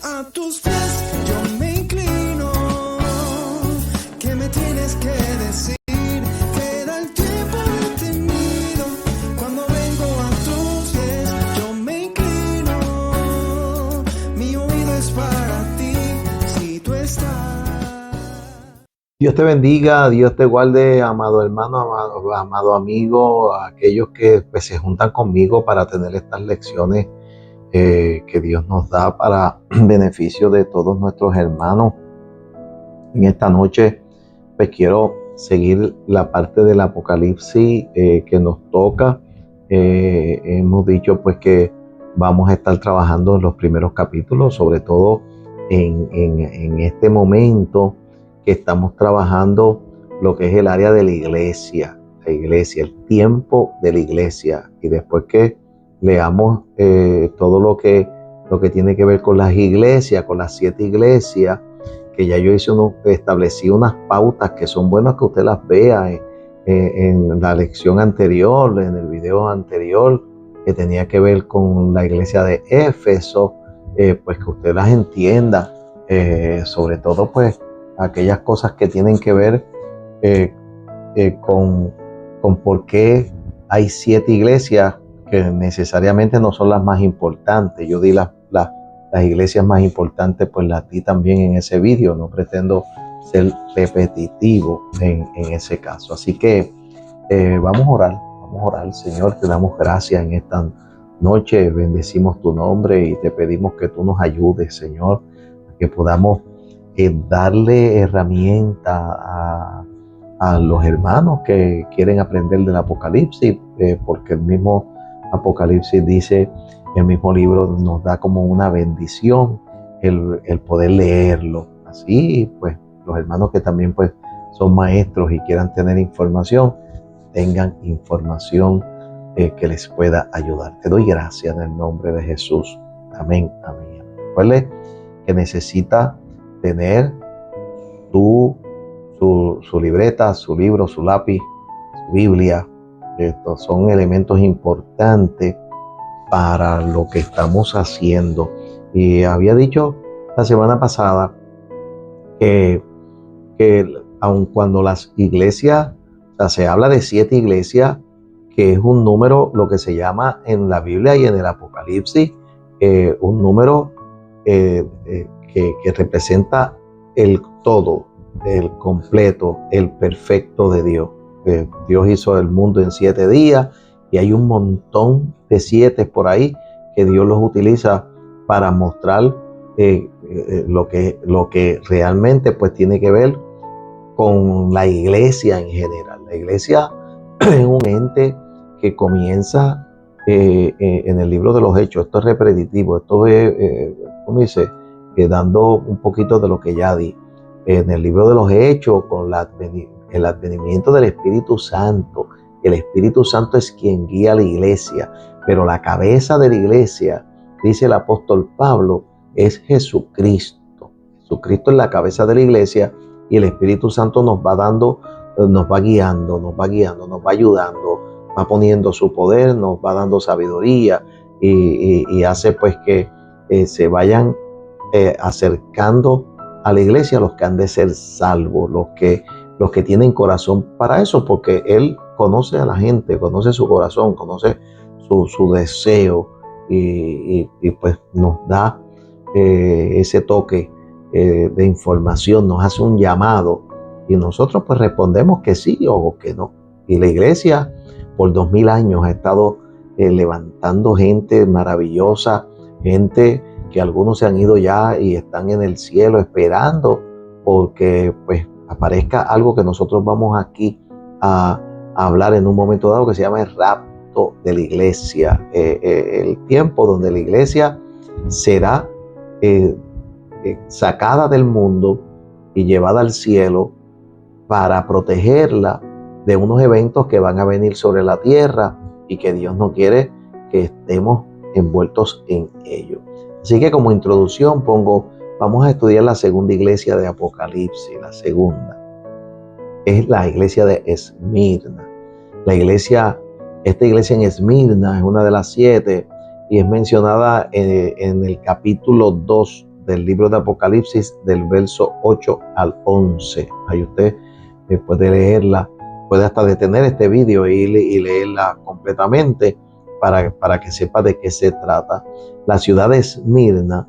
A tus pies yo me inclino. ¿Qué me tienes que decir? Queda el tiempo detenido. Cuando vengo a tus pies yo me inclino. Mi oído es para ti, si tú estás. Dios te bendiga, Dios te guarde, amado hermano, amado amigo, a aquellos que pues, se juntan conmigo para tener estas lecciones que Dios nos da para beneficio de todos nuestros hermanos. En esta noche pues quiero seguir la parte del Apocalipsis que nos toca. Hemos dicho pues que vamos a estar trabajando en los primeros capítulos, sobre todo en este momento que estamos trabajando lo que es el área de la iglesia, el tiempo de la iglesia. Y después que leamos todo lo que tiene que ver con las iglesias, con las 7 iglesias, que ya yo establecí unas pautas que son buenas que usted las vea en la lección anterior, en el video anterior, que tenía que ver con la iglesia de Éfeso, pues que usted las entienda, sobre todo pues aquellas cosas que tienen que ver con por qué hay 7 iglesias que necesariamente no son las más importantes. Yo di las iglesias más importantes, pues las di también en ese vídeo. No pretendo ser repetitivo en ese caso. Así que vamos a orar. Señor, te damos gracias en esta noche, bendecimos tu nombre y te pedimos que tú nos ayudes, Señor, que podamos darle herramienta a los hermanos que quieren aprender del Apocalipsis, porque el mismo Apocalipsis dice, el mismo libro nos da como una bendición el poder leerlo. Así pues los hermanos que también pues son maestros y quieran tener información, tengan información que les pueda ayudar. Te doy gracias en el nombre de Jesús. Amén, amén. Recuerde que necesita tener su libreta, su libro, su lápiz, su Biblia. Estos son elementos importantes para lo que estamos haciendo. Y había dicho la semana pasada que aun cuando las iglesias, o sea, se habla de 7 iglesias, que es un número, lo que se llama en la Biblia y en el Apocalipsis, un número que representa el todo, el completo, el perfecto de Dios. Dios hizo el mundo en 7 días y hay un montón de 7 por ahí que Dios los utiliza para mostrar lo que realmente pues tiene que ver con la iglesia en general. La iglesia es un ente que comienza en el libro de los Hechos. Esto es repetitivo, esto es, ¿cómo dice? Dando un poquito de lo que ya di. En el libro de los Hechos, con el advenimiento del Espíritu Santo. El Espíritu Santo es quien guía a la iglesia, pero la cabeza de la iglesia, dice el apóstol Pablo, es Jesucristo. Jesucristo es la cabeza de la iglesia y el Espíritu Santo nos va guiando, nos va ayudando, va poniendo su poder, nos va dando sabiduría y hace pues que se vayan acercando a la iglesia los que han de ser salvos, los que tienen corazón para eso, porque Él conoce a la gente, conoce su corazón, conoce su deseo y pues nos da ese toque de información, nos hace un llamado y nosotros pues respondemos que sí o que no. Y la iglesia por 2000 años ha estado levantando gente maravillosa, gente que algunos se han ido ya y están en el cielo esperando porque pues aparezca algo que nosotros vamos aquí a hablar en un momento dado, que se llama el rapto de la iglesia, el tiempo donde la iglesia será sacada del mundo y llevada al cielo para protegerla de unos eventos que van a venir sobre la tierra y que Dios no quiere que estemos envueltos en ello. Así que como introducción vamos a estudiar la segunda iglesia de Apocalipsis. La segunda es la iglesia de Esmirna. Esta iglesia en Esmirna es una de las 7 y es mencionada en el capítulo 2 del libro de Apocalipsis, del verso 8 al 11. Ahí usted puede leerla, puede hasta detener este vídeo y leerla completamente para que sepa de qué se trata. La ciudad de Esmirna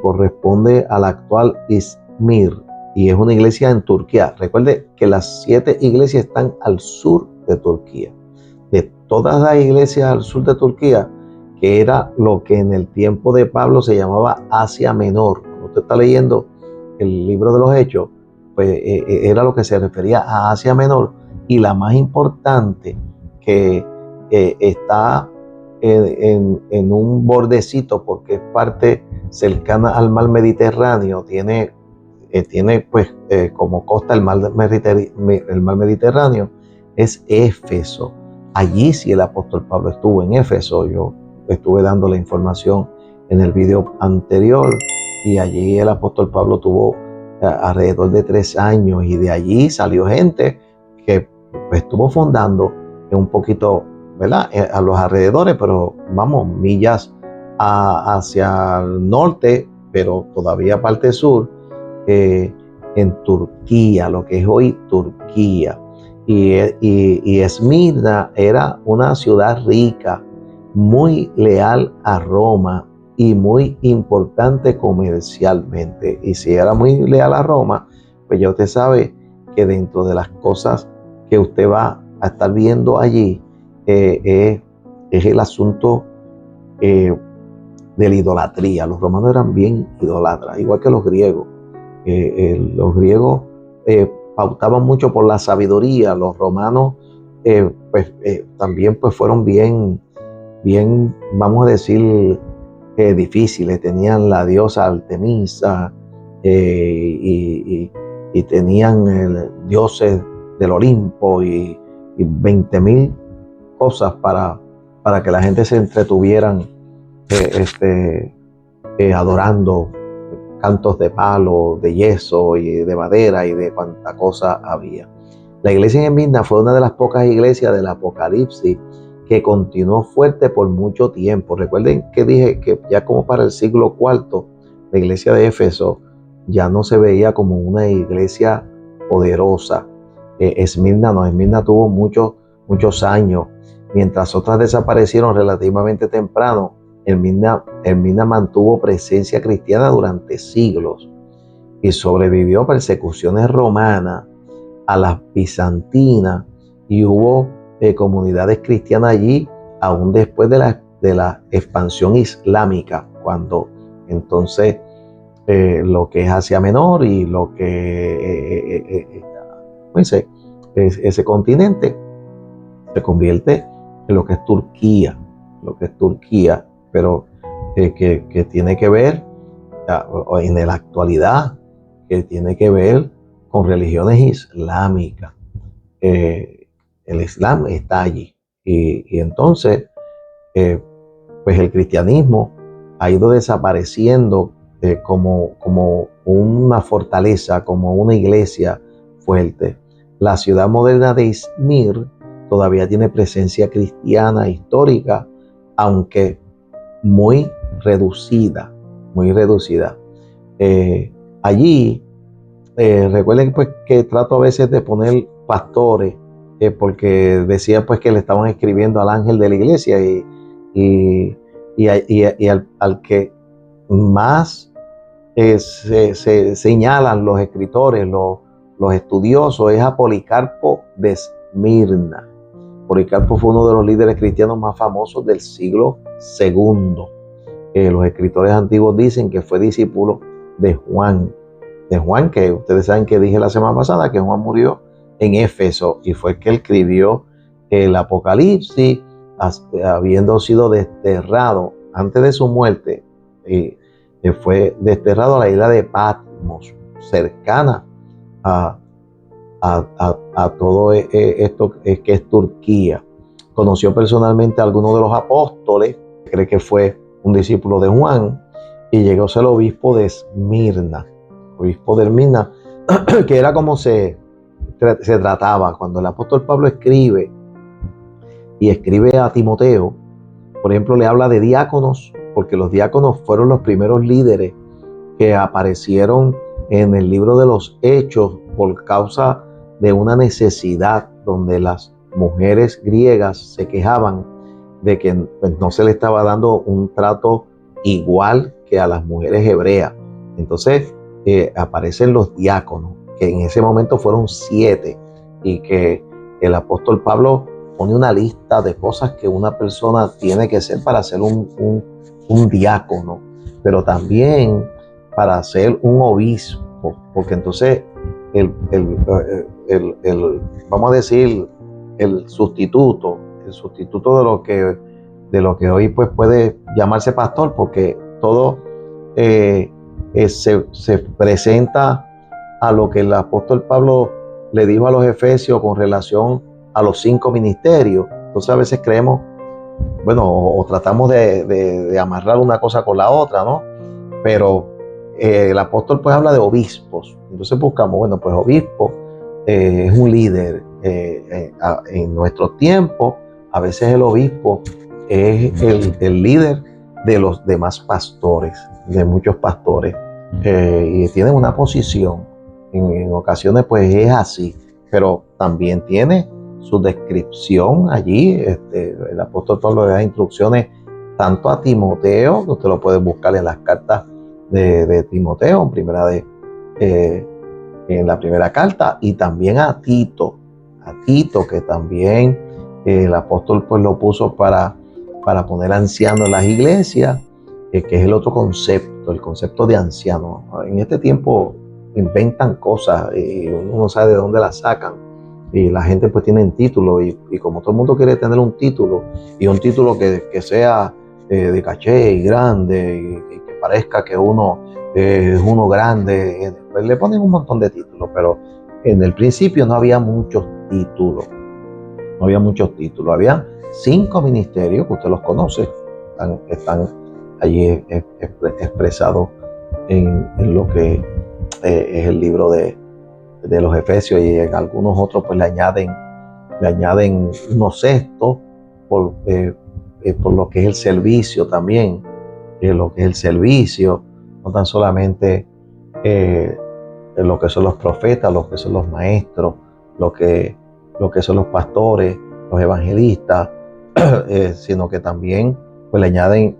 corresponde a la actual Izmir y es una iglesia en Turquía. Recuerde que las 7 iglesias están al sur de Turquía. De todas las iglesias al sur de Turquía, que era lo que en el tiempo de Pablo se llamaba Asia Menor. Cuando usted está leyendo el libro de los Hechos, pues era lo que se refería a Asia Menor, y la más importante, que está en un bordecito porque es parte cercana al mar Mediterráneo, tiene pues como costa el mar Mediterráneo, es Éfeso. Allí sí el apóstol Pablo estuvo, en Éfeso. Yo estuve dando la información en el video anterior, y allí el apóstol Pablo tuvo alrededor de 3 años, y de allí salió gente que pues, estuvo fundando un poquito, ¿verdad?, a los alrededores, pero vamos, millas hacia el norte, pero todavía parte sur, en Turquía, lo que es hoy Turquía. Y Esmirna era una ciudad rica, muy leal a Roma y muy importante comercialmente. Y si era muy leal a Roma, pues ya usted sabe que dentro de las cosas que usted va a estar viendo allí es el asunto de la idolatría. Los romanos eran bien idolatras, igual que los griegos. Los griegos pautaban mucho por la sabiduría. Los romanos también pues fueron bien, vamos a decir, difíciles. Tenían la diosa Artemisa y tenían dioses del Olimpo y 20,000 cosas para que la gente se entretuvieran adorando, cantos de palo, de yeso y de madera y de cuanta cosa había. La iglesia en Esmirna fue una de las pocas iglesias del Apocalipsis que continuó fuerte por mucho tiempo. Recuerden que dije que ya como para el siglo IV, la iglesia de Éfeso ya no se veía como una iglesia poderosa. Esmirna tuvo muchos años, mientras otras desaparecieron relativamente temprano. Esmirna mantuvo presencia cristiana durante siglos y sobrevivió a persecuciones romanas, a las bizantinas, y hubo comunidades cristianas allí aún después de la expansión islámica, cuando entonces lo que es Asia Menor y lo que ese continente se convierte en lo que es Turquía, pero que tiene que ver en la actualidad, que tiene que ver con religiones islámicas. El Islam está allí, y entonces pues el cristianismo ha ido desapareciendo como una fortaleza, como una iglesia fuerte. La ciudad moderna de Izmir todavía tiene presencia cristiana histórica, aunque muy reducida. Allí, recuerden pues que trato a veces de poner pastores, porque decía pues que le estaban escribiendo al ángel de la iglesia, y al que más se señalan los escritores, los estudiosos, es a Policarpo de Esmirna. Policarpo fue uno de los líderes cristianos más famosos del siglo II. Los escritores antiguos dicen que fue discípulo de Juan, que ustedes saben que dije la semana pasada que Juan murió en Éfeso, y fue el que escribió el Apocalipsis, habiendo sido desterrado antes de su muerte. Fue desterrado a la isla de Patmos, cercana a todo esto que es Turquía. Conoció personalmente a algunos de los apóstoles, cree que fue un discípulo de Juan, y llegó a ser obispo de Esmirna. Que era como se trataba. Cuando el apóstol Pablo escribe a Timoteo, por ejemplo, le habla de diáconos, porque los diáconos fueron los primeros líderes que aparecieron en el libro de los Hechos por causa de una necesidad donde las mujeres griegas se quejaban de que pues, no se le estaba dando un trato igual que a las mujeres hebreas. Entonces aparecen los diáconos, que en ese momento fueron 7, y que el apóstol Pablo pone una lista de cosas que una persona tiene que ser para ser un diácono, pero también para ser un obispo, porque entonces vamos a decir, el sustituto de lo que hoy pues puede llamarse pastor, porque todo se presenta a lo que el apóstol Pablo le dijo a los efesios con relación a los 5 ministerios. Entonces a veces creemos, bueno, o tratamos de amarrar una cosa con la otra, ¿no? Pero el apóstol pues habla de obispos. Entonces buscamos, bueno, pues obispo es un líder. En nuestros tiempos, a veces el obispo es el líder de los demás pastores, de muchos pastores, y tienen una posición. En ocasiones pues es así, pero también tiene su descripción allí. El apóstol Pablo le da instrucciones tanto a Timoteo, que usted lo puede buscar en las cartas de Timoteo, en la primera carta, y también a Tito, que también el apóstol pues lo puso para poner ancianos en las iglesias, que es el otro concepto, el concepto de anciano. En este tiempo inventan cosas y uno no sabe de dónde las sacan, y la gente pues tiene títulos, y como todo el mundo quiere tener un título, y un título que sea de caché y grande, y que parezca que uno es uno grande, pues le ponen un montón de títulos, pero en el principio no había muchos títulos, había 5 ministerios que usted los conoce, están allí expresados en lo que es el libro de los Efesios, y en algunos otros pues le añaden unos sextos por lo que es el servicio también, lo que es el servicio, no tan solamente lo que son los profetas, lo que son los maestros, lo que son los pastores, los evangelistas, sino que también pues le añaden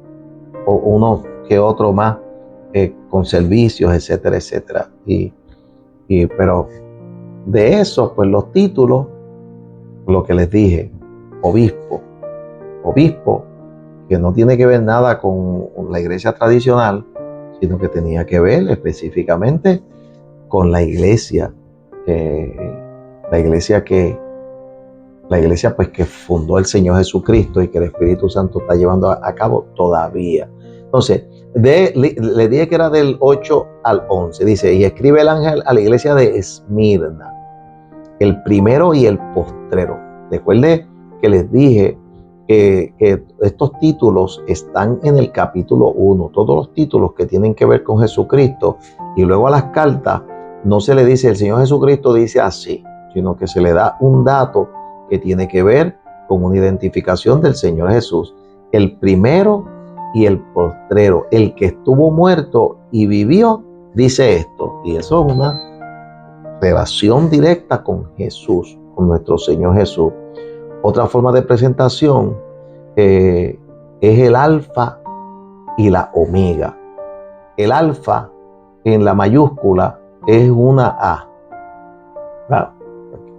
uno que otro más con servicios, etcétera, etcétera. Pero de eso, pues los títulos, lo que les dije, obispo, que no tiene que ver nada con la iglesia tradicional, sino que tenía que ver específicamente con la iglesia pues que fundó el Señor Jesucristo y que el Espíritu Santo está llevando a cabo todavía. Entonces, le dije que era del 8 al 11. Dice, y escribe el ángel a la iglesia de Esmirna, el primero y el postrero. Recuerde que les dije que estos títulos están en el capítulo 1, todos los títulos que tienen que ver con Jesucristo, y luego a las cartas no se le dice el Señor Jesucristo dice así, sino que se le da un dato que tiene que ver con una identificación del Señor Jesús, el primero y el postrero, el que estuvo muerto y vivió, dice esto, y eso es una relación directa con Jesús, con nuestro Señor Jesús. Otra forma de presentación es el alfa y la omega. El alfa en la mayúscula es una A, ¿verdad?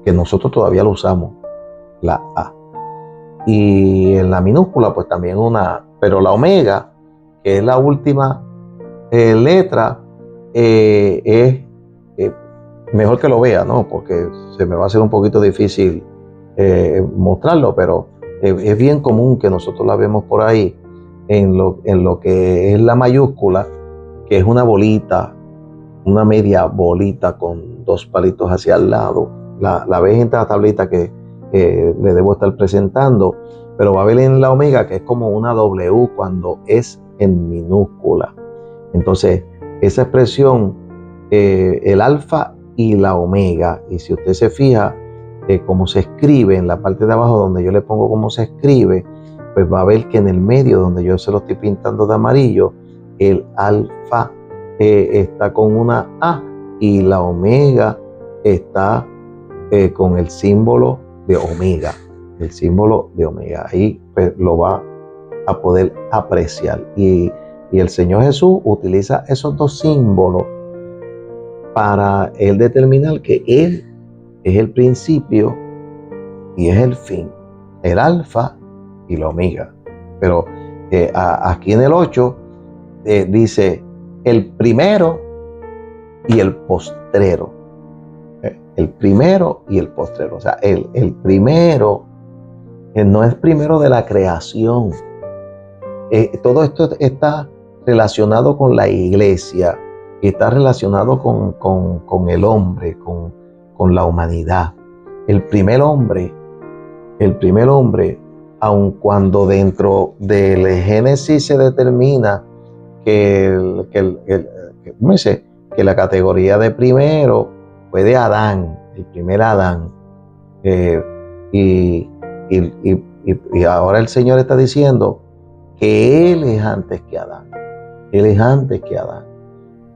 Que nosotros todavía lo usamos, la A. Y en la minúscula pues también una A. Pero la omega, que es la última letra, es mejor que lo vea, ¿no? Porque se me va a hacer un poquito difícil mostrarlo, pero es bien común que nosotros la vemos por ahí en lo que es la mayúscula, que es una bolita, una media bolita con 2 palitos hacia el lado. La ves en esta tablita que le debo estar presentando, pero va a ver en la omega que es como una W cuando es en minúscula. Entonces, esa expresión, el alfa y la omega, y si usted se fija cómo se escribe en la parte de abajo donde yo le pongo cómo se escribe, pues va a ver que en el medio donde yo se lo estoy pintando de amarillo, el alfa está con una A y la omega está con el símbolo de omega. El símbolo de omega. Ahí pues, lo va a poder apreciar. Y el Señor Jesús utiliza esos dos símbolos para Él determinar que Él es el principio y es el fin, el alfa y la omega. Pero aquí en el 8 dice el primero y el postrero. El primero y el postrero. O sea, el primero no es primero de la creación. Todo esto está relacionado con la iglesia y está relacionado con el hombre, con la humanidad. El primer hombre, aun cuando dentro del Génesis se determina que la categoría de primero fue de Adán, el primer Adán, y ahora el Señor está diciendo que Él es antes que Adán. Él es antes que Adán.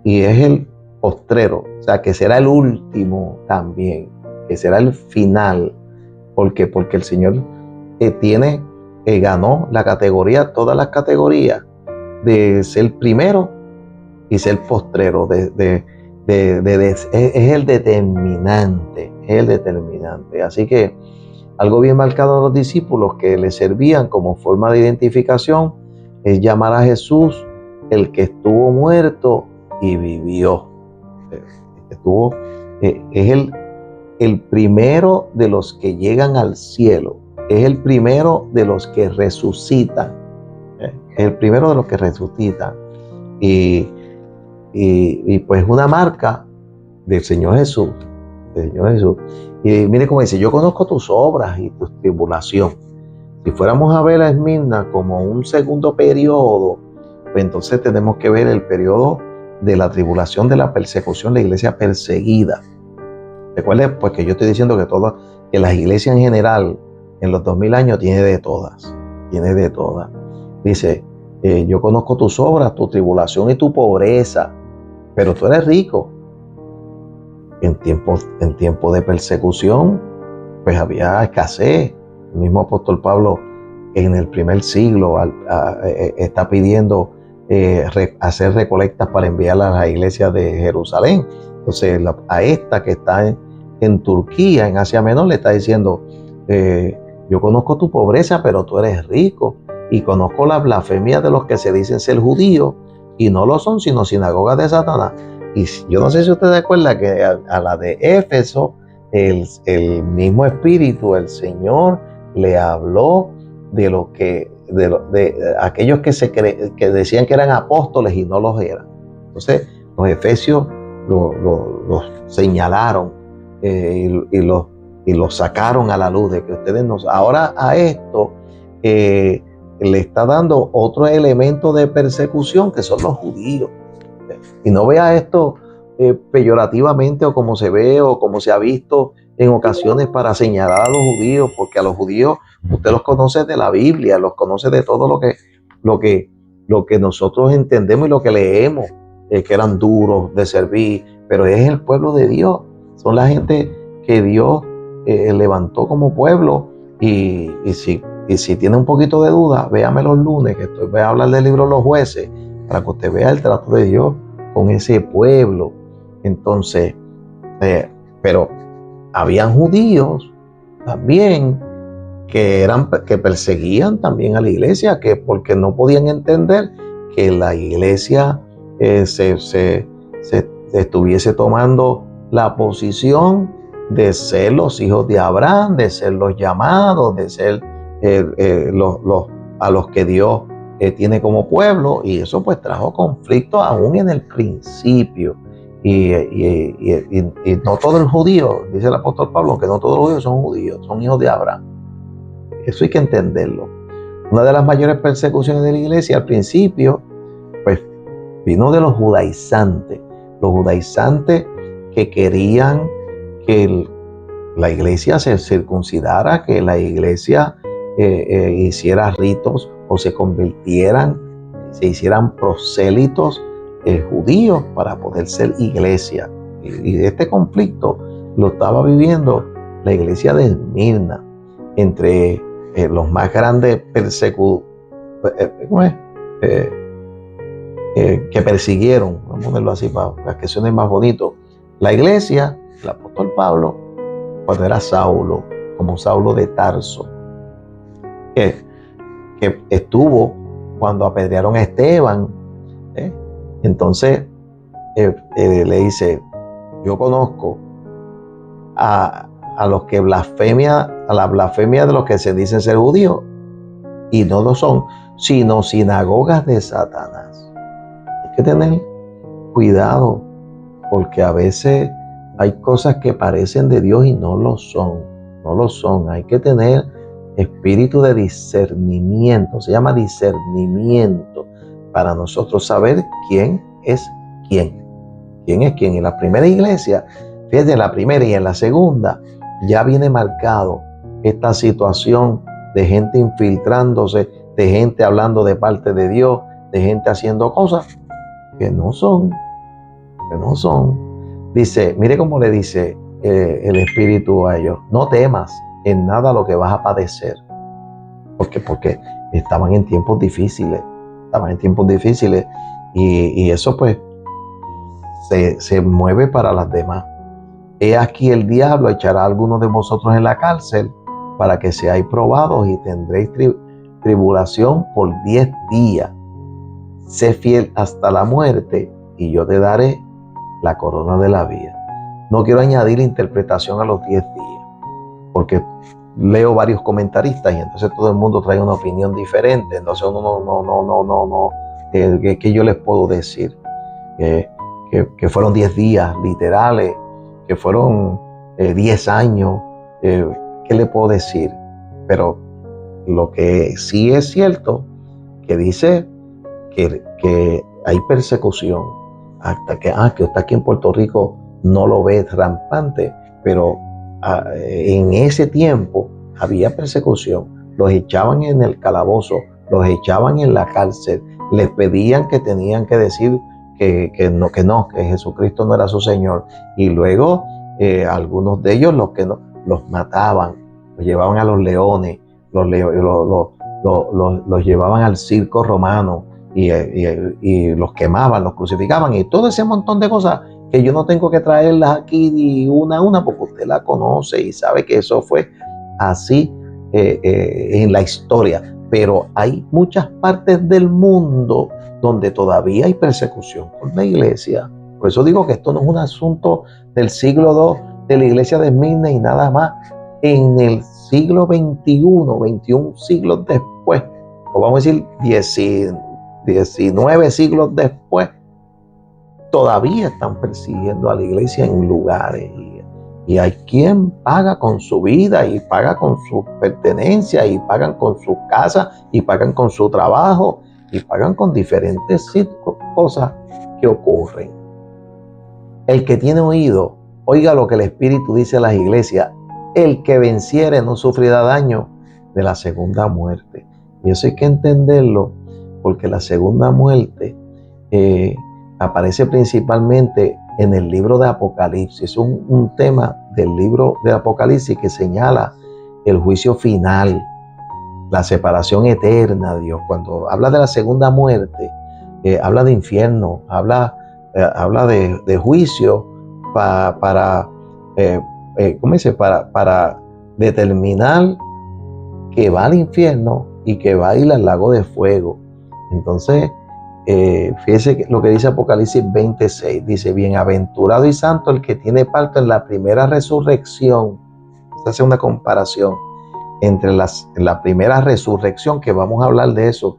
Y es el postrero, o sea, que será el último también, que será el final. ¿Por qué? Porque el Señor ganó la categoría, todas las categorías de ser primero y ser postrero. Es el determinante, Así que algo bien marcado a los discípulos que les servían como forma de identificación es llamar a Jesús el que estuvo muerto y vivió. Es el primero de los que llegan al cielo. Es el primero de los que resucitan. Es el primero de los que resucitan. Y pues una marca del Señor Jesús. Y mire cómo dice, yo conozco tus obras y tu tribulación. Si fuéramos a ver a Esmirna como un segundo periodo, pues entonces tenemos que ver el periodo de la tribulación, de la persecución, la iglesia perseguida. Recuerden pues que yo estoy diciendo que las iglesias en general en los 2000 años tiene de todas. Dice, yo conozco tus obras, tu tribulación y tu pobreza, pero tú eres rico. En tiempo de persecución, pues había escasez. El mismo apóstol Pablo en el primer siglo está pidiendo hacer recolectas para enviarlas a la iglesia de Jerusalén. Entonces, a esta que está en Turquía, en Asia Menor, le está diciendo, yo conozco tu pobreza, pero tú eres rico, y conozco la blasfemia de los que se dicen ser judíos, y no lo son, sino sinagogas de Satanás. Y yo no sé si usted se acuerda que a la de Éfeso, el mismo Espíritu, el Señor, le habló de aquellos que decían que eran apóstoles y no los eran. Entonces, los efesios los señalaron y los sacaron a la luz de que ustedes no. Ahora a esto le está dando otro elemento de persecución que son los judíos. Y no vea esto peyorativamente o como se ve o como se ha visto en ocasiones para señalar a los judíos, porque a los judíos usted los conoce de la Biblia, los conoce de todo lo que nosotros entendemos y lo que leemos, que eran duros de servir, pero es el pueblo de Dios, son la gente que Dios levantó como pueblo. Y si tiene un poquito de duda, véame los lunes que voy a hablar del libro Los Jueces, para que usted vea el trato de Dios con ese pueblo. Entonces, pero habían judíos también que perseguían también a la iglesia, porque no podían entender que la iglesia se estuviese tomando la posición de ser los hijos de Abraham, de ser los llamados, de ser a los que Dios tiene como pueblo, y eso pues trajo conflicto aún en el principio. Y no todo el judío, dice el apóstol Pablo, que no todos los judíos son judíos, son hijos de Abraham. Eso hay que entenderlo. Una de las mayores persecuciones de la iglesia al principio, pues vino de los judaizantes que querían que la iglesia se circuncidara, que la iglesia hiciera ritos o se hicieran prosélitos judíos para poder ser iglesia. Y este conflicto lo estaba viviendo la iglesia de Esmirna entre los más grandes que persiguieron, vamos a ponerlo así para que suene más bonito, la iglesia, el apóstol Pablo, cuando era Saulo, como Saulo de Tarso, que estuvo cuando apedrearon a Esteban. Entonces le dice, yo conozco a los que a la blasfemia de los que se dicen ser judíos y no lo son, sino sinagogas de Satanás. Hay que tener cuidado porque a veces hay cosas que parecen de Dios y no lo son, no lo son. Hay que tener espíritu de discernimiento, se llama discernimiento, para nosotros saber quién es quién. ¿Quién es quién? En la primera iglesia, fíjate, en la primera y en la segunda, ya viene marcado esta situación de gente infiltrándose, de gente hablando de parte de Dios, de gente haciendo cosas que no son. Dice, mire cómo le dice el Espíritu a ellos, no temas en nada lo que vas a padecer. Porque estaban en tiempos difíciles, y eso pues se mueve para las demás. He aquí el diablo echará a algunos de vosotros en la cárcel para que seáis probados y tendréis tribulación por 10 días. Sé fiel hasta la muerte y yo te daré la corona de la vida. No quiero añadir interpretación a los 10 días, porque leo varios comentaristas y entonces todo el mundo trae una opinión diferente. Entonces no, ¿qué yo les puedo decir? Que fueron 10 días literales, que fueron 10 años, ¿qué le puedo decir? Pero lo que sí es cierto, que dice que hay persecución, hasta que usted aquí en Puerto Rico no lo ve rampante, pero en ese tiempo había persecución, los echaban en el calabozo, los echaban en la cárcel, les pedían que tenían que decir que Jesucristo no era su Señor, y luego algunos de ellos los mataban, los llevaban a los leones, los llevaban al circo romano y los quemaban, los crucificaban y todo ese montón de cosas que yo no tengo que traerlas aquí una a una porque usted la conoce y sabe que eso fue así en la historia. Pero hay muchas partes del mundo donde todavía hay persecución por la iglesia. Por eso digo que esto no es un asunto del siglo II de la iglesia de Esmirna y nada más. En el siglo XXI, 21 siglos después, o vamos a decir 19 siglos después, todavía están persiguiendo a la iglesia en lugares. Y hay quien paga con su vida y paga con sus pertenencias y pagan con su casa y pagan con su trabajo y pagan con diferentes cosas que ocurren. El que tiene oído, oiga lo que el Espíritu dice a las iglesias. El que venciere no sufrirá daño de la segunda muerte. Y eso hay que entenderlo, porque la segunda muerte aparece principalmente en el libro de Apocalipsis. Es un tema del libro de Apocalipsis que señala el juicio final, la separación eterna de Dios. Cuando habla de la segunda muerte, habla de infierno, habla de juicio para determinar que va al infierno y que va a ir al lago de fuego. Entonces, fíjese lo que dice Apocalipsis 26, dice, bienaventurado y santo el que tiene parte en la primera resurrección. Se hace una comparación entre la primera resurrección, que vamos a hablar de eso,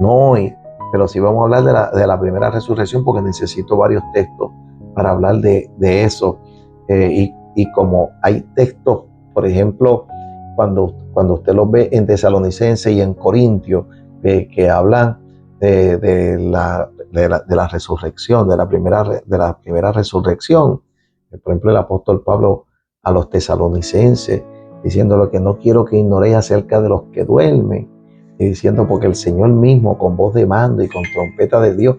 no hoy, pero sí vamos a hablar de la primera resurrección porque necesito varios textos para hablar de eso. Y como hay textos, por ejemplo, cuando usted los ve en Tesalonicenses y en Corintios, que hablan de la resurrección, de la primera resurrección. Por ejemplo, el apóstol Pablo a los tesalonicenses, diciéndole que no quiero que ignoréis acerca de los que duermen, y diciendo porque el Señor mismo con voz de mando y con trompeta de Dios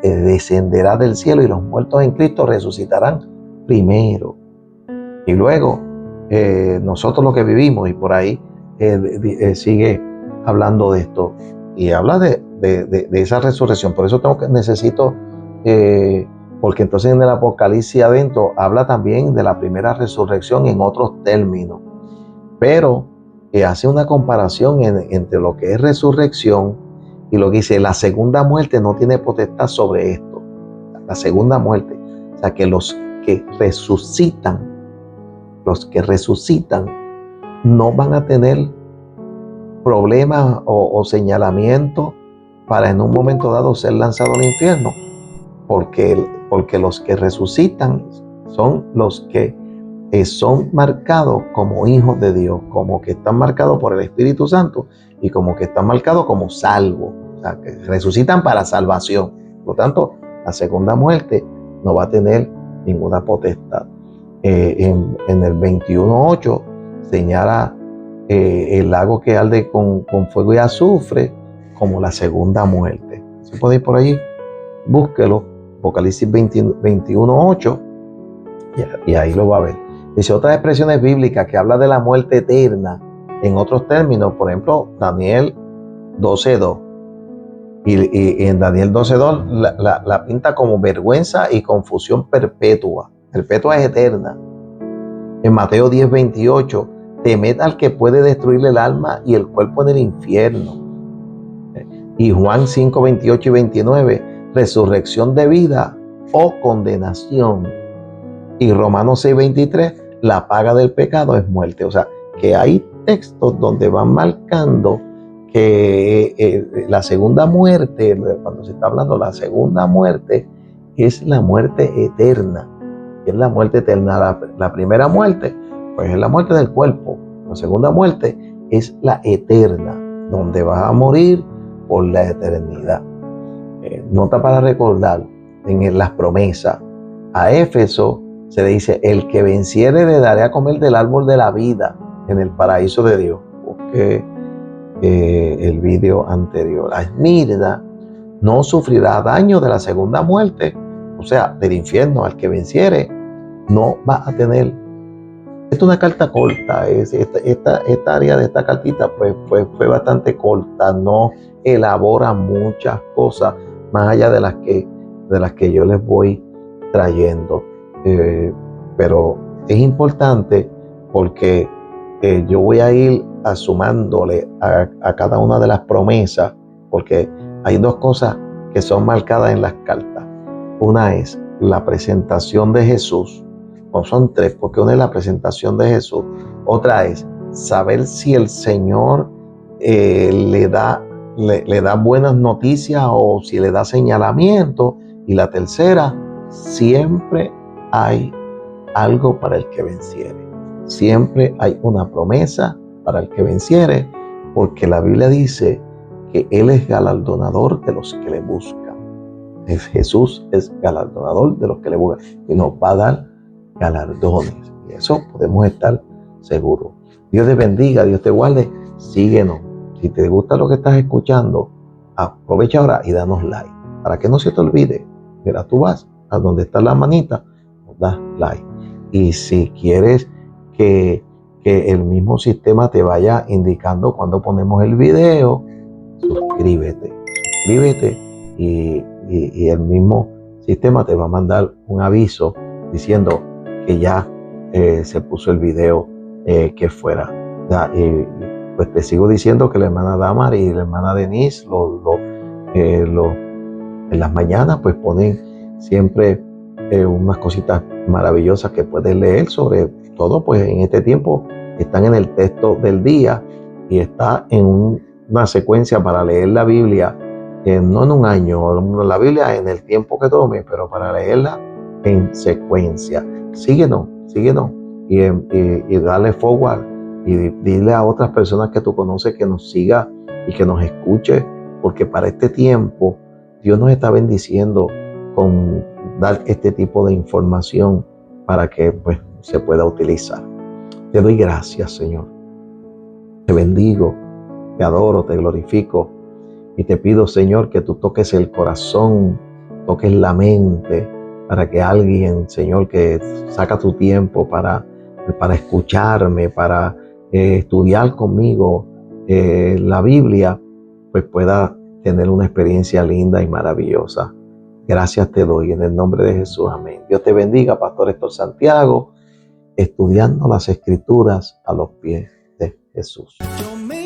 descenderá del cielo y los muertos en Cristo resucitarán primero. Y luego nosotros los que vivimos, y por ahí sigue hablando de esto y habla de esa resurrección. Por eso necesito, porque entonces en el Apocalipsis adentro habla también de la primera resurrección en otros términos, pero hace una comparación entre lo que es resurrección y lo que dice la segunda muerte no tiene potestad sobre esto. La segunda muerte, o sea que los que resucitan no van a tener problemas o señalamientos para en un momento dado ser lanzados al infierno, porque los que resucitan son los que son marcados como hijos de Dios, como que están marcados por el Espíritu Santo y como que están marcados como salvos, o sea, que resucitan para salvación. Por lo tanto, la segunda muerte no va a tener ninguna potestad. En el 21:8 señala el lago que arde con fuego y azufre como la segunda muerte. Si podéis por allí, búsquelo, Apocalipsis 21:8, y ahí lo va a ver. Dice otras expresiones bíblicas que habla de la muerte eterna en otros términos, por ejemplo, Daniel 12:2. Y en Daniel 12:2 la pinta como vergüenza y confusión perpetua. Perpetua es eterna. En Mateo 10:28, temed al que puede destruir el alma y el cuerpo en el infierno. Y Juan 5:28 y 29, resurrección de vida o condenación. Y Romanos 6:23, la paga del pecado es muerte. O sea, que hay textos donde van marcando que la segunda muerte, cuando se está hablando de la segunda muerte, es la muerte eterna. Es la muerte eterna. La primera muerte, pues es la muerte del cuerpo. La segunda muerte es la eterna, donde vas a morir por la eternidad. Nota para recordar en las promesas. A Éfeso se le dice, el que venciere le daré a comer del árbol de la vida en el paraíso de Dios. Busque el video anterior. A Esmirna no sufrirá daño de la segunda muerte, o sea, del infierno. Al que venciere no va a tener. Esta es una carta corta. Esta área de esta cartita pues fue bastante corta. No elabora muchas cosas más allá de las que yo les voy trayendo. Pero es importante porque yo voy a ir asumándole a cada una de las promesas, porque hay dos cosas que son marcadas en las cartas. Una es la presentación de Jesús, o son tres, porque una es la presentación de Jesús, otra es saber si el Señor le da buenas noticias o si le da señalamiento, y la tercera, siempre hay algo para el que venciere. Siempre hay una promesa para el que venciere, porque la Biblia dice que Él es galardonador de los que le buscan. Jesús es galardonador de los que le buscan y nos va a dar galardones. Y eso podemos estar seguros. Dios te bendiga, Dios te guarde. Síguenos. Si te gusta lo que estás escuchando, aprovecha ahora y danos like. Para que no se te olvide, mira, tú vas a donde está la manita, nos das like. Y si quieres que el mismo sistema te vaya indicando cuando ponemos el video, suscríbete y el mismo sistema te va a mandar un aviso diciendo que ya se puso el video que fuera. Pues te sigo diciendo que la hermana Damari y la hermana Denise en las mañanas pues ponen siempre unas cositas maravillosas que puedes leer, sobre todo pues en este tiempo están en el texto del día y está en una secuencia para leer la Biblia, no en un año, la Biblia en el tiempo que tome, pero para leerla en secuencia. Síguenos y dale forward y dile a otras personas que tú conoces que nos siga y que nos escuche, porque para este tiempo Dios nos está bendiciendo con dar este tipo de información para que pues se pueda utilizar. Te doy gracias, Señor. Te bendigo, te adoro, te glorifico y te pido, Señor, que tú toques el corazón toques la mente, para que alguien, Señor, que saca tu tiempo para escucharme, para estudiar conmigo la Biblia, pues pueda tener una experiencia linda y maravillosa. Gracias te doy en el nombre de Jesús. Amén. Dios te bendiga, Pastor Héctor Santiago, estudiando las Escrituras a los pies de Jesús. Yo me